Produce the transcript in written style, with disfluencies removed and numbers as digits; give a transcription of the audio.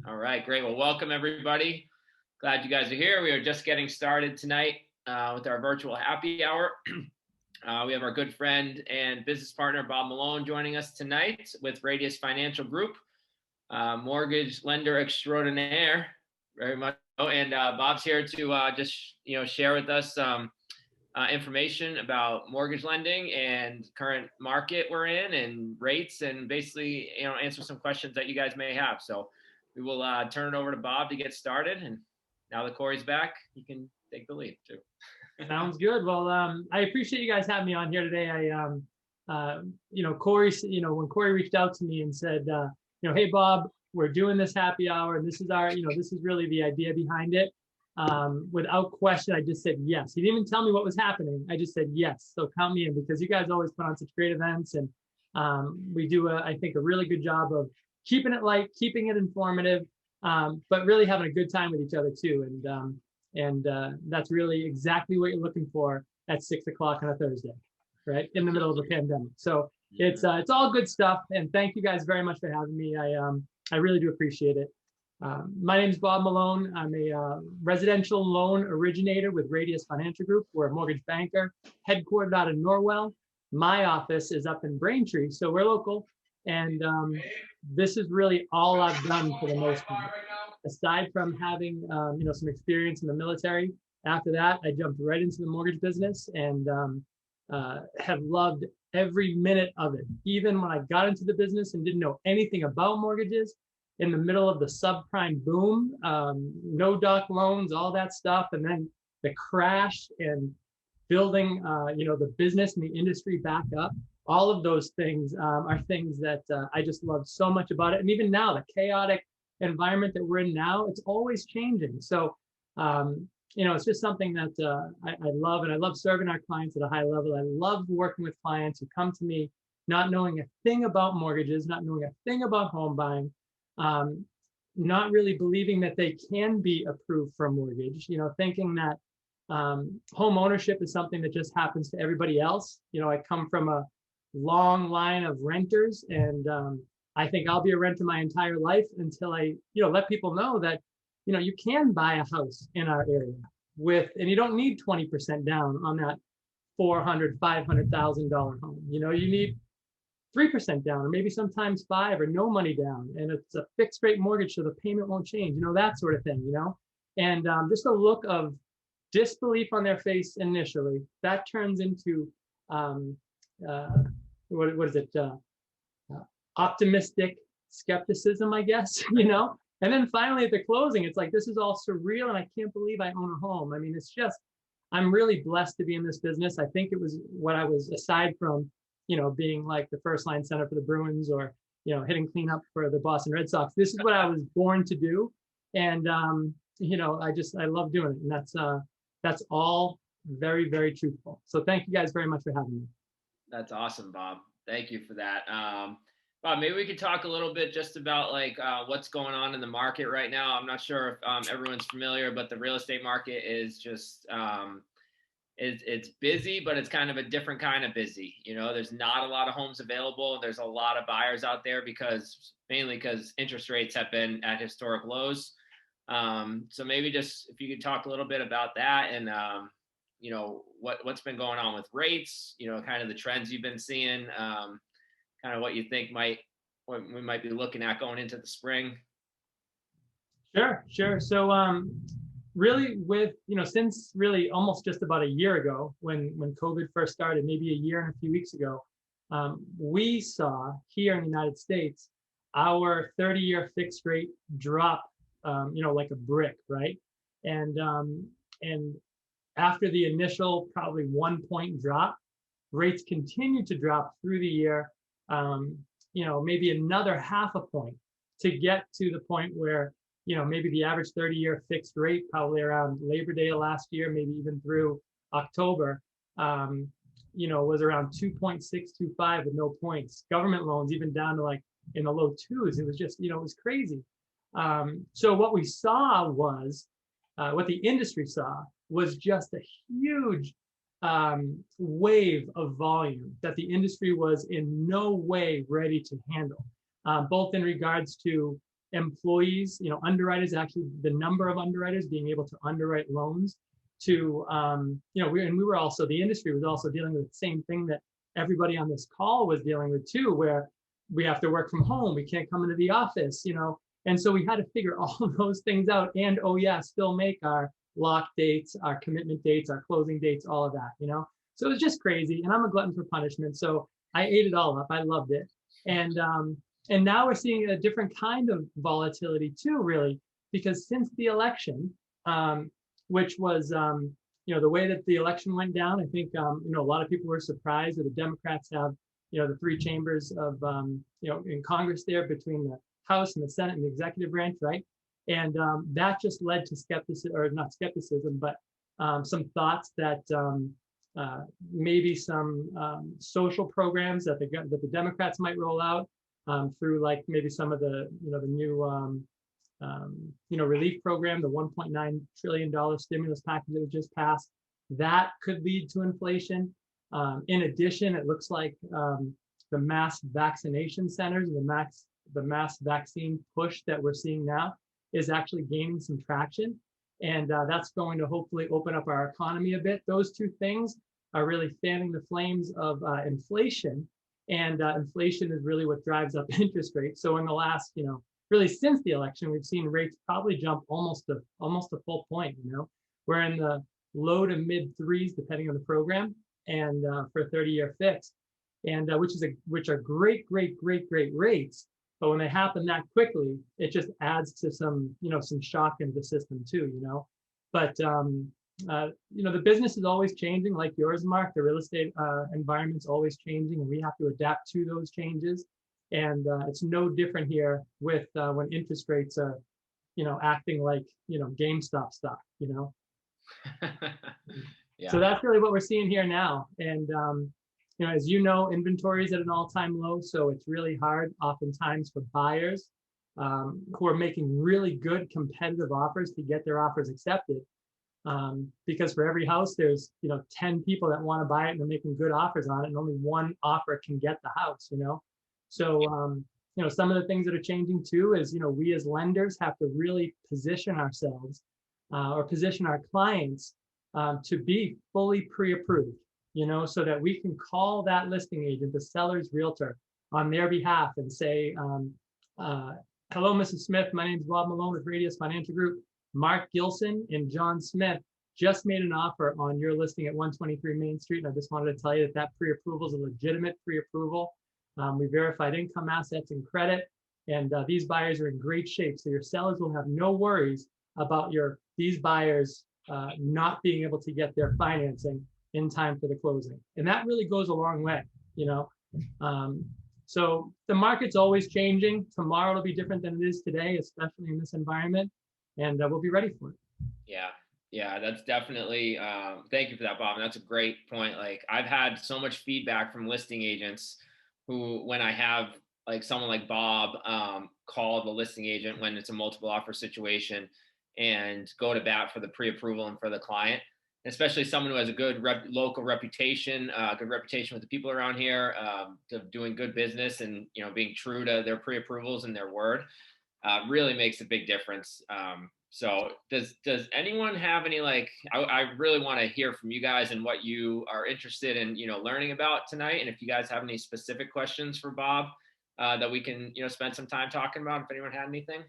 All right, great. Well, welcome everybody. Glad you guys are here. We are just getting started tonight with our virtual happy hour. We have our good friend and business partner, Bob Melone, joining us tonight with Radius Financial Group, mortgage lender extraordinaire, very much. And Bob's here to just share with us some information about mortgage lending and current market we're in and rates, and basically answer some questions that you guys may have. So we will turn it over to Bob to get started. And now that Corey's back, he can take the lead too. Sounds good. Well, I appreciate you guys having me on here today. Corey, when Corey reached out to me and said, hey, Bob, we're doing this happy hour, and this is this is really the idea behind it. Without question, I just said yes. He didn't even tell me what was happening. I just said yes. So count me in, because you guys always put on such great events, and we do, I think, a really good job of keeping it light, keeping it informative, but really having a good time with each other too. And that's really exactly what you're looking for at 6 o'clock on a Thursday, right in the middle of a pandemic. So it's all good stuff. And thank you guys very much for having me. I really do appreciate it. My name is Bob Melone. I'm a residential loan originator with Radius Financial Group. We're a mortgage banker headquartered out of Norwell. My office is up in Braintree, so we're local. And this is really all I've done for the most part. Aside from having some experience in the military, after that I jumped right into the mortgage business and have loved every minute of it. Even when I got into the business and didn't know anything about mortgages, in the middle of the subprime boom, no doc loans, all that stuff, and then the crash and building the business and the industry back up. All of those things are things that I just love so much about it. And even now, the chaotic environment that we're in now, it's always changing. So it's just something that I love, and I love serving our clients at a high level. I love working with clients who come to me not knowing a thing about mortgages, not knowing a thing about home buying, not really believing that they can be approved for a mortgage, thinking that home ownership is something that just happens to everybody else. I come from a long line of renters, and I think I'll be a renter my entire life until I let people know that you can buy a house in our area and you don't need 20% down on that $400,000-$500,000 home. You need 3% down, or maybe sometimes 5, or no money down, and it's a fixed rate mortgage, so the payment won't change, that sort of thing. And just a look of disbelief on their face initially, that turns into what is it, optimistic skepticism, I guess. And then finally at the closing, it's like, this is all surreal, and I can't believe I own a home. I mean, it's just, I'm really blessed to be in this business. I think it was what I was, aside from being like the first line center for the Bruins, or hitting cleanup for the Boston Red Sox, this is what I was born to do. And I love doing it. And that's all very, very truthful. So thank you guys very much for having me. That's awesome, Bob. Thank you for that. Bob, maybe we could talk a little bit just about what's going on in the market right now. I'm not sure if everyone's familiar, but the real estate market is just it's busy, but it's kind of a different kind of busy. There's not a lot of homes available. There's a lot of buyers out there mainly because interest rates have been at historic lows. So maybe just if you could talk a little bit about that, and what's been going on with rates, kind of the trends you've been seeing, kind of what you think what we might be looking at going into the spring. Sure. So really with, since really almost just about a year ago when COVID first started, maybe a year and a few weeks ago, we saw here in the United States, our 30-year fixed rate drop, like a brick, right? And after the initial probably 1 point drop, rates continued to drop through the year, maybe another half a point, to get to the point where, maybe the average 30-year fixed rate, probably around Labor Day of last year, maybe even through October, was around 2.625 with no points. Government loans even down to like in the low twos. It was just, it was crazy. So what we saw was, what the industry saw was just a huge wave of volume that the industry was in no way ready to handle, both in regards to employees, underwriters, actually the number of underwriters being able to underwrite loans to, we were also, the industry was also dealing with the same thing that everybody on this call was dealing with too, where we have to work from home, we can't come into the office, and so we had to figure all of those things out, and oh yeah, still make our lock dates, our commitment dates, our closing dates, all of that, so it was just crazy, and I'm a glutton for punishment, so I ate it all up. I loved it, and now we're seeing a different kind of volatility too, really, because since the election, which was, the way that the election went down, I think, a lot of people were surprised that the Democrats have, the three chambers of, in Congress there between the House and the Senate and the executive branch, right? And that just led to skepticism, or not skepticism, but some thoughts that maybe some social programs that the Democrats might roll out through, like maybe some of the the new relief program, the $1.9 trillion stimulus package that was just passed, that could lead to inflation. In addition, it looks like the mass vaccination centers, the mass vaccine push that we're seeing now is actually gaining some traction. And that's going to hopefully open up our economy a bit. Those two things are really fanning the flames of inflation. And inflation is really what drives up interest rates. So in the last, really since the election, we've seen rates probably jump almost a full point. We're in the low to mid threes, depending on the program, and for a 30-year fix, and which are great rates. But when they happen that quickly, it just adds to some shock into the system too. But the business is always changing, like yours, Mark. The real estate environment's always changing, and we have to adapt to those changes. And it's no different here with when interest rates are, acting like, GameStop stock, Yeah. So that's really what we're seeing here now. And, as inventory is at an all-time low. So it's really hard oftentimes for buyers who are making really good competitive offers to get their offers accepted. Because for every house, there's, 10 people that want to buy it and they're making good offers on it, and only one offer can get the house, So, some of the things that are changing too is, we as lenders have to really position ourselves or position our clients to be fully pre-approved, so that we can call that listing agent, the seller's realtor, on their behalf and say, hello, Mrs. Smith, my name is Bob Melone with Radius Financial Group. Mark Gilson and John Smith just made an offer on your listing at 123 Main Street. And I just wanted to tell you that pre-approval is a legitimate pre-approval. We verified income, assets, and credit, and these buyers are in great shape. So your sellers will have no worries about these buyers not being able to get their financing in time for the closing. And that really goes a long way, So the market's always changing. Tomorrow will be different than it is today, especially in this environment, and we'll be ready for it. Yeah, that's definitely, thank you for that, Bob. And that's a great point. Like, I've had so much feedback from listing agents who, when I have like someone like Bob call the listing agent when it's a multiple offer situation and go to bat for the pre-approval and for the client, especially someone who has a good local reputation, good reputation with the people around here, of doing good business and, being true to their pre-approvals and their word, really makes a big difference. So does anyone have any, like, I really want to hear from you guys and what you are interested in, learning about tonight. And if you guys have any specific questions for Bob that we can, spend some time talking about, if anyone had anything.